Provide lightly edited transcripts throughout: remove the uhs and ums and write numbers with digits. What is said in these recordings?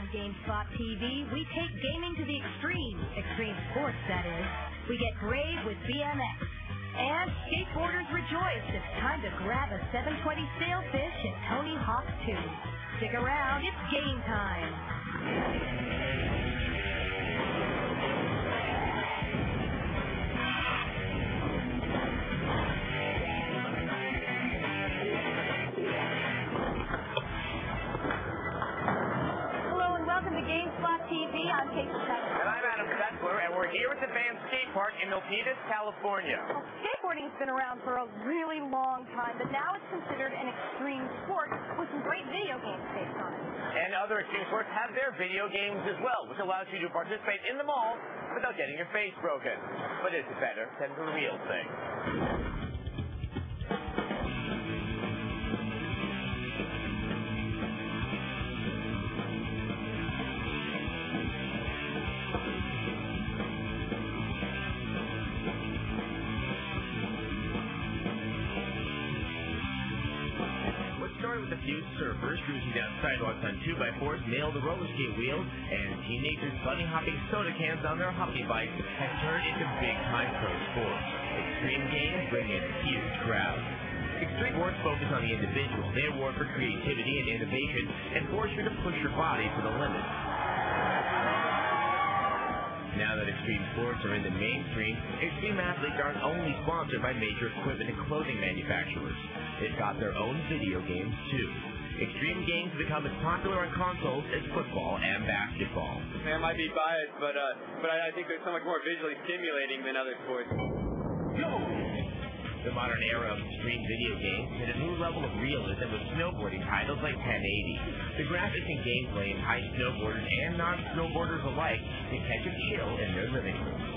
GameSpot TV, we take gaming to the extreme. Extreme sports, that is. We get brave with BMX. And skateboarders rejoice. It's time to grab a 720 sailfish at Tony Hawk 2. Stick around, it's game time. GameSpot TV, I'm Kate Sutton. And I'm Adam Setzler, and we're here at the Van Skate Park in Milpitas, California. Well, skateboarding's been around for a really long time, but now it's considered an extreme sport with some great video games based on it. And other extreme sports have their video games as well, which allows you to participate in them all without getting your face broken. But it's better than the real thing. With a few surfers cruising down sidewalks on 2x4s, nailed the roller skate wheels, and teenagers bunny hopping soda cans on their hoppy bikes have turned into big-time pro sports. Extreme games bring in huge crowds. Extreme sports focus on the individual. They award for creativity and innovation and force you to push your body to the limit. Now that extreme sports are in the mainstream, extreme athletes aren't only sponsored by major equipment and clothing manufacturers. They've got their own video games, too. Extreme games become as popular on consoles as football and basketball. I might be biased, but I think they're so much more visually stimulating than other sports. The modern era of extreme video games hit a new level of realism with snowboarding titles like 1080. The graphics and gameplay entice snowboarders and non-snowboarders alike to catch a chill in their living rooms.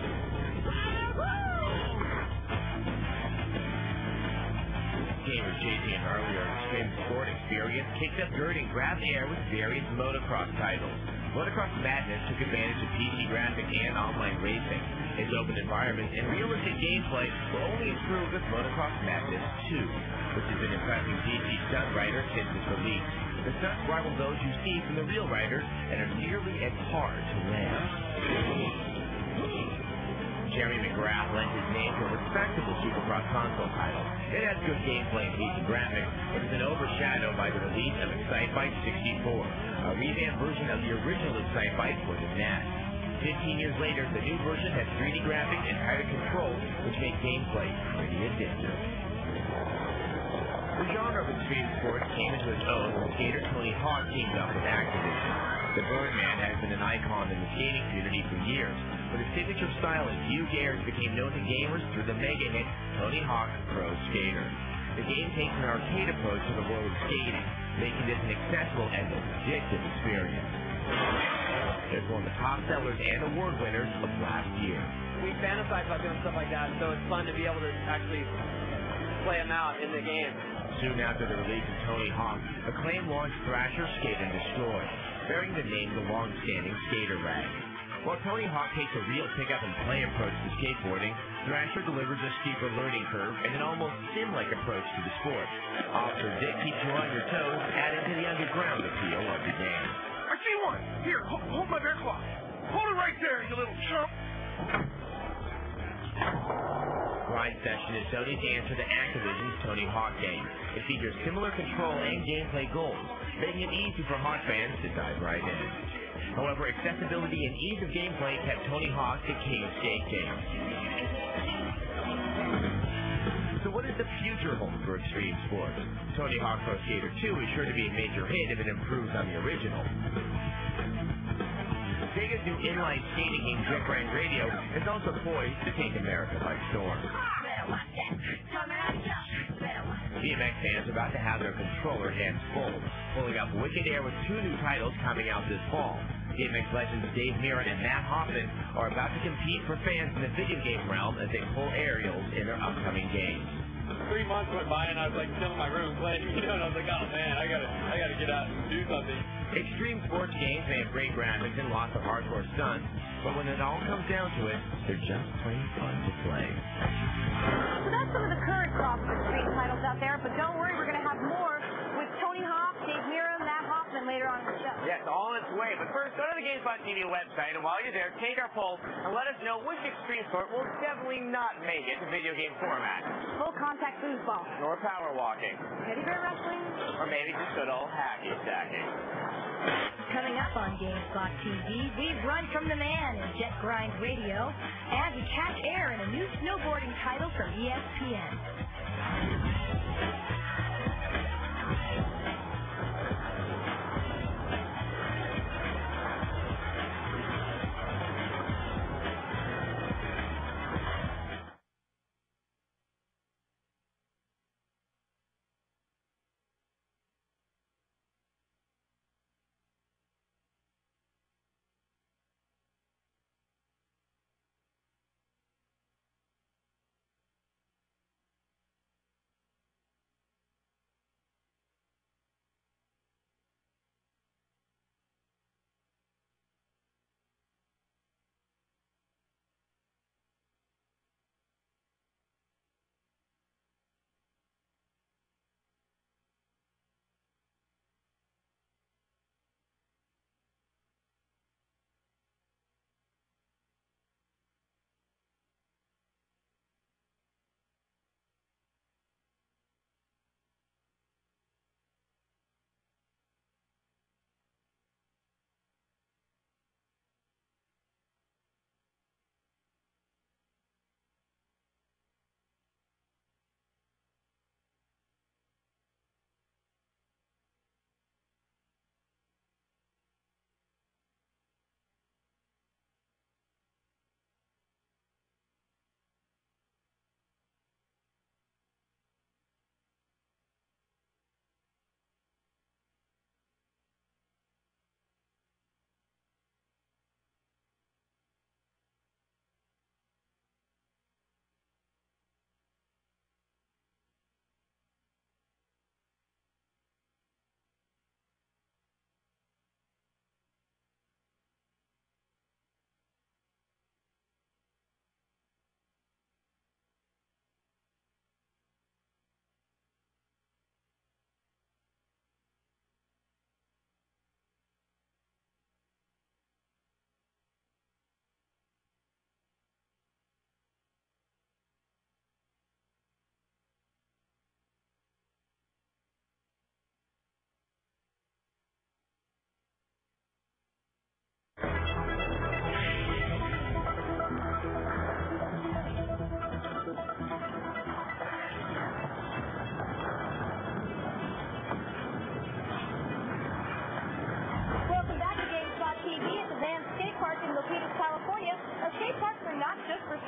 Gamers chasing an earlier extreme sport experience kicked up dirt and grabbed air with various motocross titles. Motocross Madness took advantage of PC graphics and online racing. Its open environment and realistic gameplay will only improve with Motocross Madness 2, which has been impressing PC stunt riders since its release. The stunts rival those you see from the real riders and are nearly as hard to land. Jerry McGrath lent his name to a respectable Supercross console title. It has good gameplay and PC graphics, but it's been overshadowed by the release of Excitebike 64, a revamped version of the original Excitebike for the NES. 15 years later, the new version has 3D graphics and tighter controls, which make gameplay pretty addictive. The genre of extreme sports came into its own when skater Tony Hawk teamed up with Activision. The Birdman has been an icon in the skating community for years, but his signature style and few gears became known to gamers through the mega hit Tony Hawk Pro Skater. The game takes an arcade approach to the world of skating, making this an accessible and addictive experience. It's one of the top sellers and award winners of last year. We fantasize about doing stuff like that, so it's fun to be able to actually play them out in the game. Soon after the release of Tony Hawk, Acclaim launched Thrasher Skate and Destroy, bearing the name of the long-standing skater rag. While Tony Hawk takes a real pick-up and play approach to skateboarding, Thrasher delivers a steeper learning curve and an almost sim-like approach to the sport. Officer Dick keeps you on your toes, adding to the underground appeal of the game. I see one! Here, hold my bear claw. Hold it right there, you little chump! Grind Session is Sony's answer to Activision's Tony Hawk game. It features similar control and gameplay goals, making it easy for Hawk fans to dive right in. However, accessibility and ease of gameplay kept Tony Hawk the king of skate games. So what does the future hold for extreme sports? Tony Hawk Pro Skater 2 is sure to be a major hit if it improves on the original. Sega's new inline skating game, Jet Brand Radio, is also poised to take America by storm. BMX fans are about to have their controller hands full, pulling up Wicked Air with 2 new titles coming out this fall. BMX legends Dave Mirra and Matt Hoffman are about to compete for fans in the video game realm as they pull aerials in their upcoming games. 3 months went by and I was like still in my room playing, and I was like, oh man, I gotta get out and do something. Extreme sports games may have great graphics and lots of hardcore stunts, but when it all comes down to it, they're just plain fun to play. So that's some of the current crop of extreme titles out there, but don't worry, we're going to have more with Tony Hawk, Dave Mirra, Matt Hoffman later on in the show. Yeah, that's all on its way. But first, go to the GameSpot TV website, and while you're there, take our poll and let us know which extreme sport will definitely not make it to video game format. Full contact foosball. Or power walking. Teddy bear wrestling. Or maybe just good old hacky stacking. Coming up on GameSpot TV, we run from the man in Jet Grind Radio, and we catch air in a new snowboarding title from ESPN.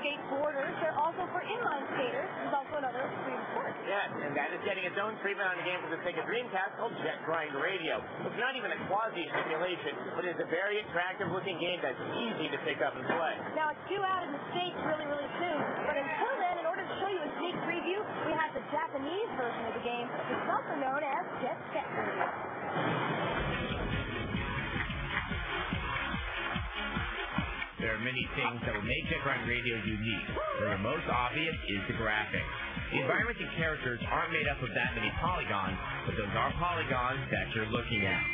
skateboarders, they're also for inline skaters. There's also another extreme sport. Yes, and that is getting its own treatment on the game for the Sega Dreamcast called Jet Grind Radio. It's not even a quasi-simulation, but it's a very attractive-looking game that's easy to pick up and play. Now, it's due out in the States really, really soon. But until then, in order to show you a sneak preview, we have the Japanese version of the game, which is also known as Jet Set Radio. There are many things that will make Jet Grind Radio unique, but the most obvious is the graphics. The environments and characters aren't made up of that many polygons, but those are polygons that you're looking at.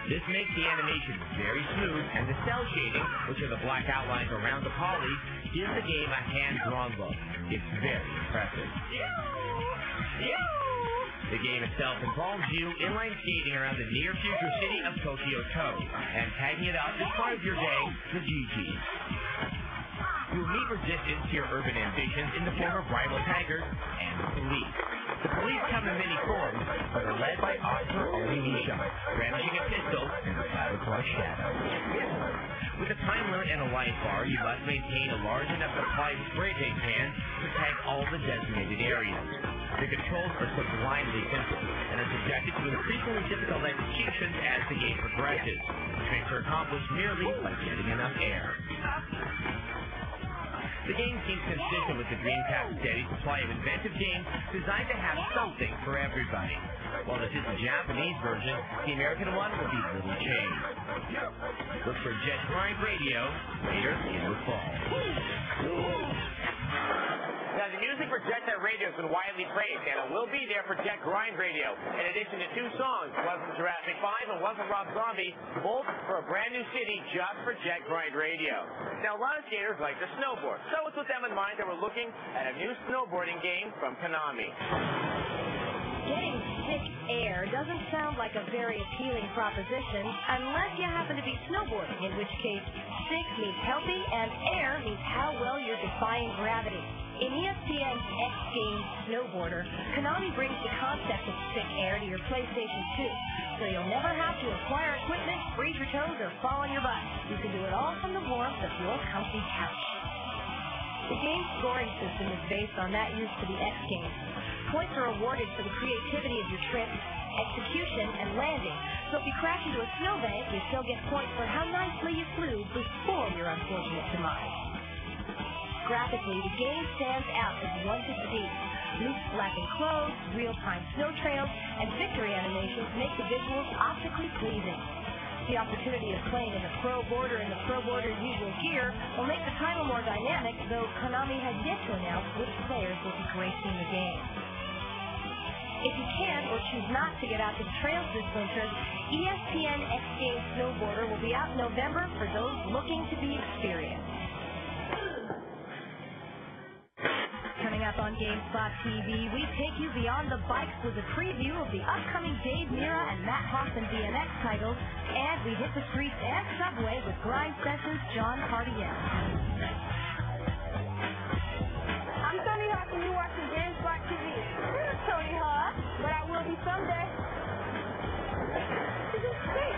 This makes the animation very smooth, and the cell shading, which are the black outlines around the polys, gives the game a hand-drawn look. It's very impressive. The game itself involves you inline skating around the near-future city of Tokyo-to, and tagging it up is part of your gang, the GGs. You'll meet resistance to your urban ambitions in the form of rival taggers and the police. The police come in many forms, but are led by Officer Onimusha, brandishing a pistol and a cloud across shadow. With a time limit and a life bar, you must maintain a large enough supply of spray paint cans to tag all the designated areas. The controls are sublimely simple and are subjected to increasingly difficult executions as the game progresses, which makes are accomplished merely by getting enough air. The game seems consistent with the Dreamcast's steady supply of inventive games designed to have something for everybody. While this is the Japanese version, the American one will be little changed. Look for Jet Grind Radio later in the fall. Now, the music for Jet Set Radio has been widely praised, and it will be there for Jet Grind Radio. In addition to 2 songs, one from Jurassic 5 and one from Rob Zombie, both for a brand new city just for Jet Grind Radio. Now, a lot of skaters like to snowboard, so it's with them in mind that we're looking at a new snowboarding game from Konami. Getting sick air doesn't sound like a very appealing proposition unless you happen to be snowboarding, in which case sick means healthy and air means how well you're defying gravity. In ESPN's X Games Snowboarder, Konami brings the concept of sick air to your PlayStation 2, so you'll never have to acquire equipment, freeze your toes, or fall on your butt. You can do it all from the warmth of your comfy couch. The game's scoring system is based on that used for the X Games. Points are awarded for the creativity of your trip, execution, and landing. So if you crash into a snowbank, you still get points for how nicely you flew before your unfortunate demise. Graphically, the game stands out as one to see. Loose flapping clothes, real-time snow trails, and victory animations make the visuals optically pleasing. The opportunity of playing in the Pro Boarder and the Pro Boarder's usual gear will make the title more dynamic, though Konami has yet to announce which players will be gracing the game. If you can or choose not to get out to the trails this winter, ESPN X Games Snowboarder will be out in November for those looking to be experienced. Coming up on GameSpot TV, we take you beyond the bikes with a preview of the upcoming Dave Mirra and Matt Hoffman BMX titles, and we hit the streets and subway with Grind Sessions' John Cardiel. I'm Tony Hawk and you're watching GameSpot TV. We're not Tony Hawk, but I will be someday. This is great.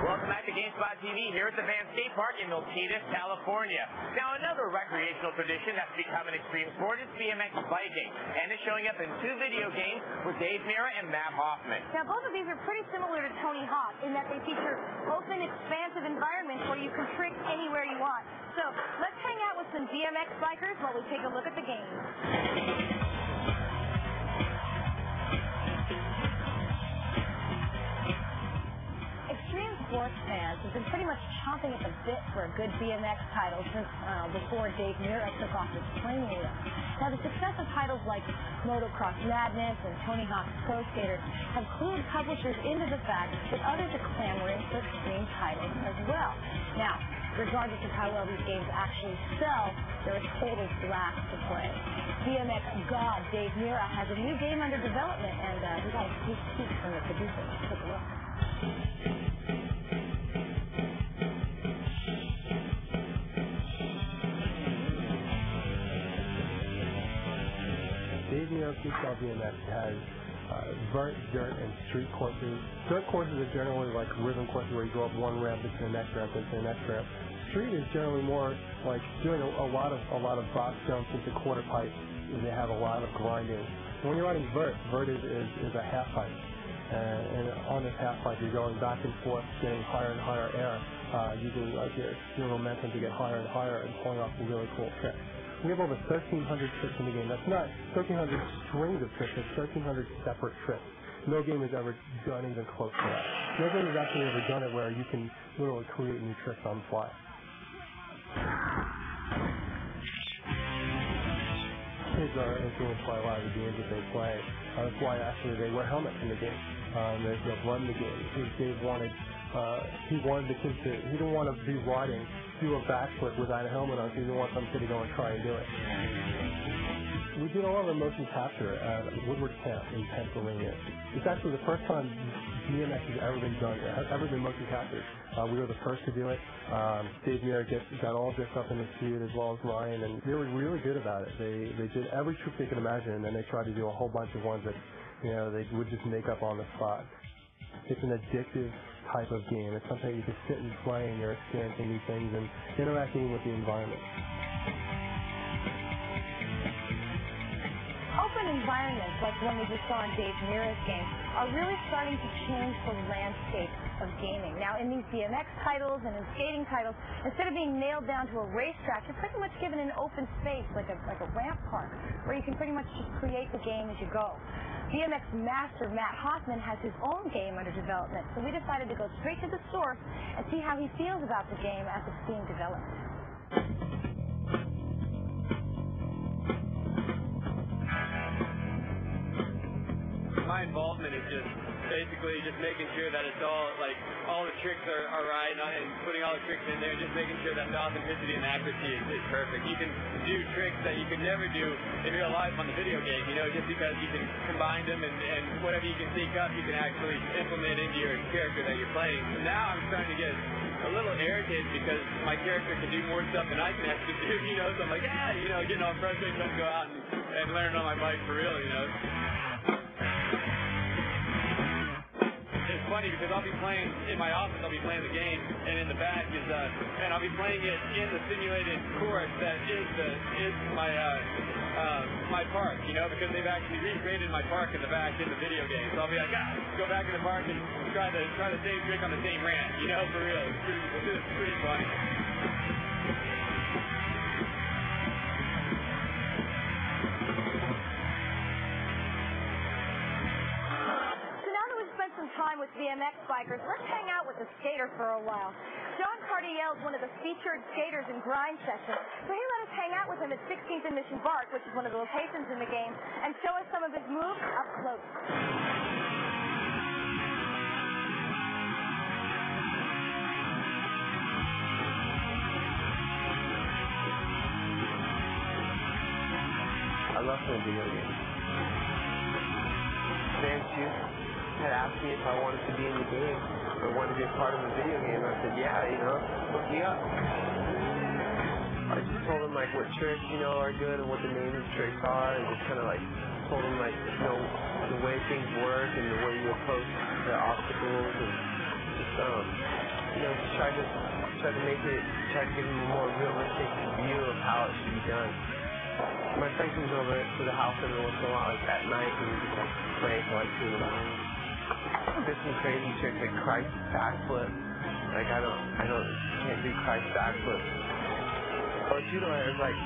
Welcome back to GameSpot TV here at the Van Skate Park in Milpitas, California. Now, another recreational tradition that's become an extreme sport is BMX biking, and it's showing up in 2 video games with Dave Mirra and Matt Hoffman. Now, both of these are pretty similar to Tony Hawk in that they feature open, expansive environments where you can trick anywhere you want. So, let's hang out with some BMX bikers while we take a look at the game. Extreme sports fans have been pretty much chomping at the bit for a good BMX title since before Dave Mirra took off his training wheels. Now, the success of titles like Motocross Madness and Tony Hawk's Pro Skater have clued publishers into the fact that others are clamoring for extreme titles as well. Now, regardless of how well these games actually sell, they're a total blast to play. BMX god Dave Mirra has a new game under development, and we got a sneak peek from the producer. Take a look. Dave Mirra Freestyle BMX has vert, dirt, and street courses. Dirt courses are generally like rhythm courses where you go up one ramp into the next ramp into the next ramp. Street is generally more like doing a lot of box jumps into quarter pipes, and they have a lot of grinding. When you're riding vert is a half pipe, and on this half pipe you're going back and forth, getting higher and higher air, using your momentum to get higher and higher and pulling off some really cool tricks. We have over 1,300 tricks in the game. That's not 1,300 strings of tricks. It's 1,300 separate tricks. No game has ever done even close to that. No game has actually ever done it where you can literally create new tricks on the fly. Kids are influenced by a lot of the games that they play. That's why actually they wear helmets in the game. They'll run the game. Dave wanted the kids to. He didn't want to be riding, do a backflip without a helmet on. So he didn't want some kid to go and try and do it. We did all of our motion capture at Woodward Camp in Pennsylvania. It's actually the first time BMX has ever been done. It has ever been motion captured. We were the first to do it. Dave Mirra got all dressed up in the suit as well as Ryan, and they were really good about it. They did every trick they could imagine, and then they tried to do a whole bunch of ones that they would just make up on the spot. It's an addictive type of game. It's something you can sit and play, and you're experiencing new things and interacting with the environment. Open environments, like the one we just saw in Dave Mirra's game, are really starting to change the landscape of gaming. Now, in these BMX titles and in skating titles, instead of being nailed down to a racetrack, you're pretty much given an open space, like a ramp park, where you can pretty much just create the game as you go. BMX master Matt Hoffman has his own game under development, so we decided to go straight to the source and see how he feels about the game as it's being developed. My involvement is just basically just making sure that it's all the tricks are right and putting all the tricks in there, just making sure that the authenticity and accuracy is perfect. You can do tricks that you could never do in real life on the video game, just because you can combine them and whatever you can think up, you can actually implement into your character that you're playing. So now I'm starting to get a little irritated because my character can do more stuff than I can actually do, so I'm like, getting all frustrated trying to go out and learn on my bike for real, It's funny because I'll be playing in my office, I'll be playing the game, and in the back is and I'll be playing it in the simulated course that is my park, because they've actually recreated my park in the back in the video game. So I'll be like, go back in the park and try the same trick on the same ramp, for real. It's pretty funny. Time with BMX bikers, let's hang out with the skater for a while. John Cardiel is one of the featured skaters in Grind Session, so he let us hang out with him at 16th and Mission Bark, which is one of the locations in the game, and show us some of his moves up close. I love playing video games. Had asked me if I wanted to be in the game or wanted to be a part of the video game. I said, hook me up. I just told him what tricks, are good and what the names of tricks are, and just kind of told him the way things work and the way you approach the obstacles, and just try to give him a more realistic view of how it should be done. My friend comes over to the house every once in a while, at night, and we just play for 2 in the morning. There's some crazy tricks like Christ backflip. I can't do Christ backflip. Or judo air is like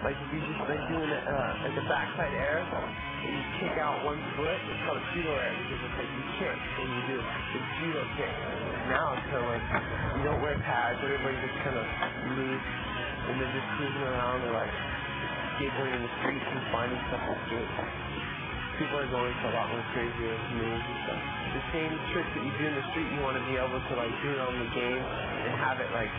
if you just doing it the backside air, and you kick out one foot. It's called a judo air because it's you kick and you do the judo kick. Now it's kind of you don't wear pads. Everybody just kind of loose and they're just cruising around or skateboarding in the streets and finding stuff to do. people are going to a lot more crazier moves and stuff. The same tricks that you do in the street, you want to be able to like do it on the game and have it like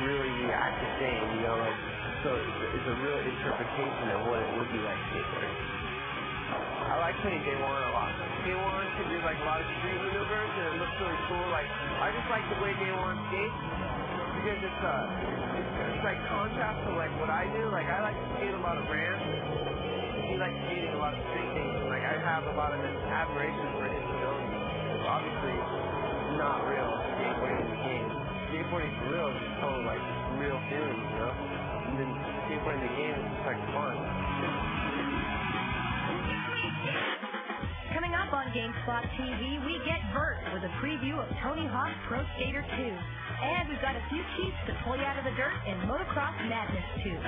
really react the same, you know, like so it's a real interpretation of what it would be like skateboarding. I like playing Day One a lot. Day One can do like a lot of street maneuvers and it looks really cool. Like I just like the way Day One skates because it's like contrast to like what I do. Like I like to skate a lot of ramps. He likes skating a lot of street things, and like I have a lot of admiration for his ability. It's obviously not real skateboarding in the game. Skateboarding for real is just total like real feelings, you know? And then skateboarding in the game is just like fun. Coming up on GameSpot TV, we get Vert with a preview of Tony Hawk's Pro Skater 2. And we've got a few cheats to pull you out of the dirt in Motocross Madness 2.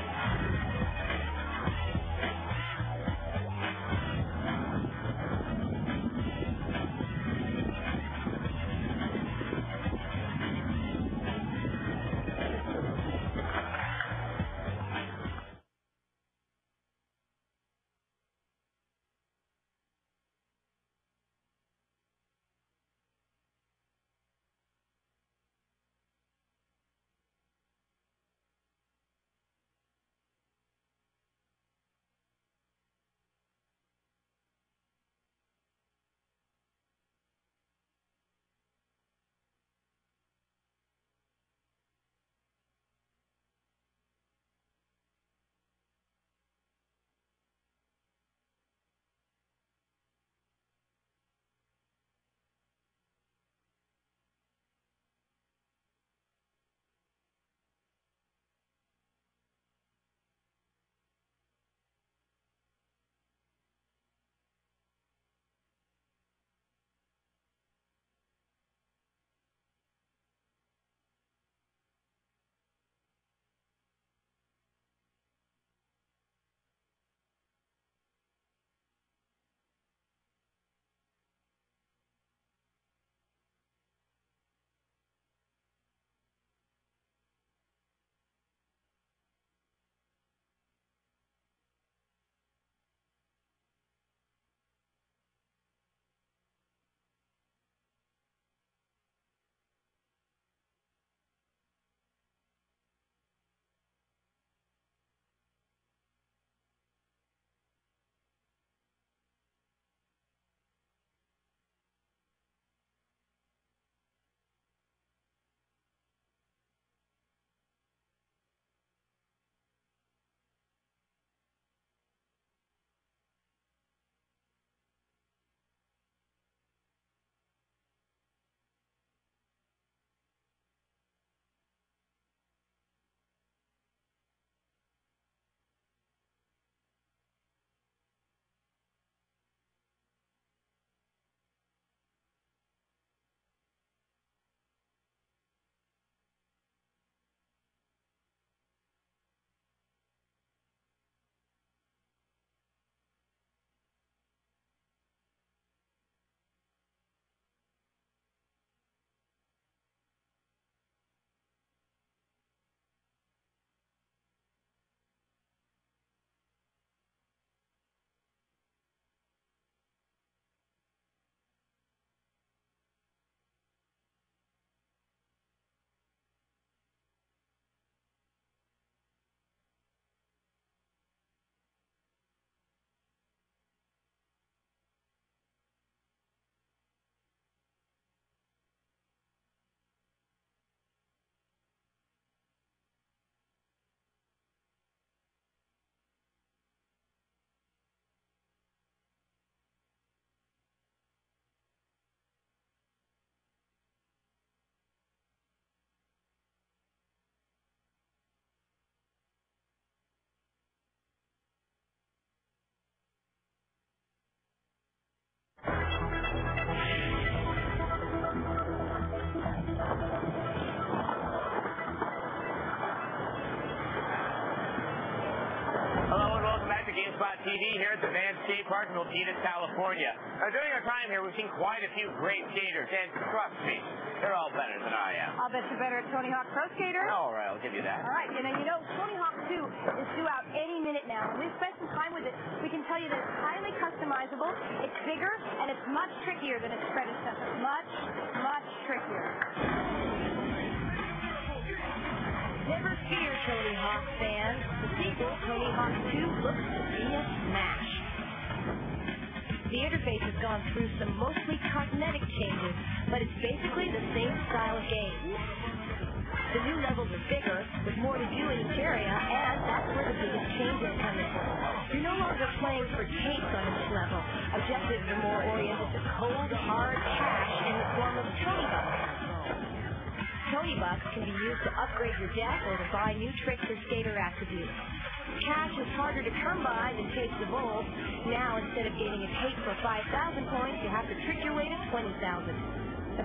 TV here at the Van Skate Park in Milpitas, California. Now, during our time here, we've seen quite a few great skaters, and trust me, they're all better than I am. I'll bet you're better at Tony Hawk Pro Skater. All right, I'll give you that. All right, and then, Tony Hawk 2 is due out any minute now. When we've spent some time with it, we can tell you that it's highly customizable, it's bigger, and it's much trickier than its predecessor. Much, much trickier. Never fear, Tony Hawk fans. The sequel, Tony Hawk 2, looks to be a smash. The interface has gone through some mostly cosmetic changes, but it's basically the same style of game. The new levels are bigger, with more to do in each area, and that's where the biggest changes come in. You're no longer playing for takes on each level. Objectives are more oriented to cold, hard cash in the form of Tony Bucks. Tony Bucks can be used to upgrade your deck or to buy new tricks or skater attributes. Cash is harder to come by than Tapes of old. Now, instead of gaining a tape for 5,000 points, you have to trick your way to 20,000.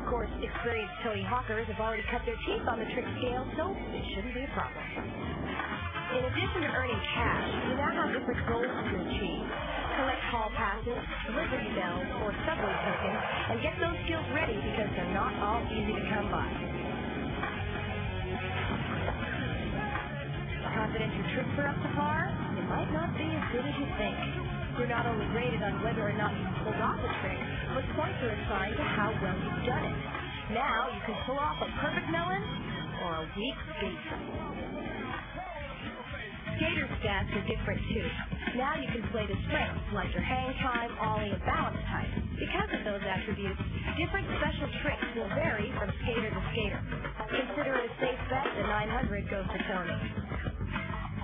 Of course, experienced Tony Hawkers have already cut their teeth on the trick scale, so it shouldn't be a problem. In addition to earning cash, you now have different goals to achieve. Collect hall passes, Liberty Bells, or subway tokens, and get those skills ready because they're not all easy to come by. Confident your tricks are up to par? It might not be as good as you think. You're not only rated on whether or not you pulled off a trick, but points are assigned to how well you've done it. Now you can pull off a perfect melon or a weak skate. Skater stats are different too. Now you can play the strengths like your hang time, ollie, and balance type. Because of those attributes, different special tricks will vary from skater to skater. Consider it a safe bet the 900 goes to Tony.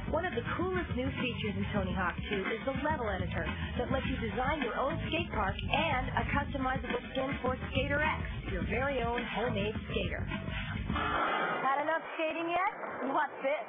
One of the coolest new features in Tony Hawk 2 is the level editor that lets you design your own skate park and a customizable skin for Skater X, your very own homemade skater. Had enough skating yet? What's this?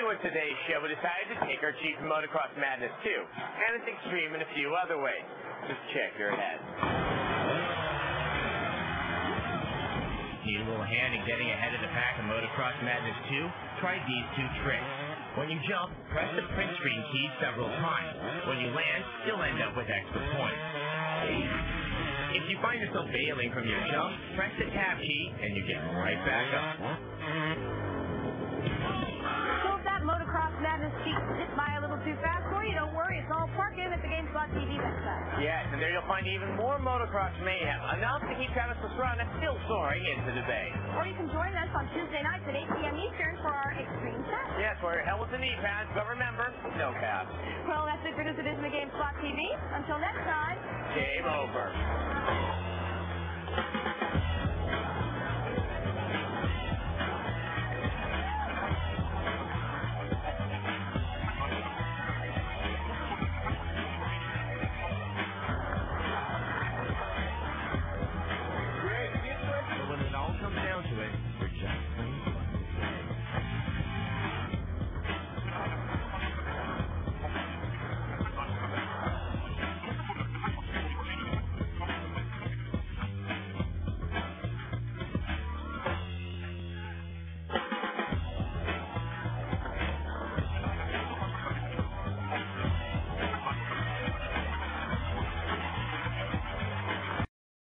With today's show, we decided to take our Chief Motocross Madness 2, and it's extreme in a few other ways. Just check your head. Need a little hand in getting ahead of the pack in Motocross Madness 2? Try these two tricks. When you jump, press the print screen key several times. When you land, you'll end up with extra points. If you find yourself bailing from your jump, press the tab key, and you get right back up. Motocross Madness cheat hit by a little too fast for you. Don't worry, it's all parked in at the GameSpot TV website. Yes, and there you'll find even more motocross mayhem, enough to keep Travis Pastrana still soaring into the bay. Or you can join us on Tuesday nights at 8 p.m. Eastern for our Extreme Test. Yes, where your helmets and knee pads, but remember, no caps. Well, that's it for this edition of GameSpot TV. Until next time, game over.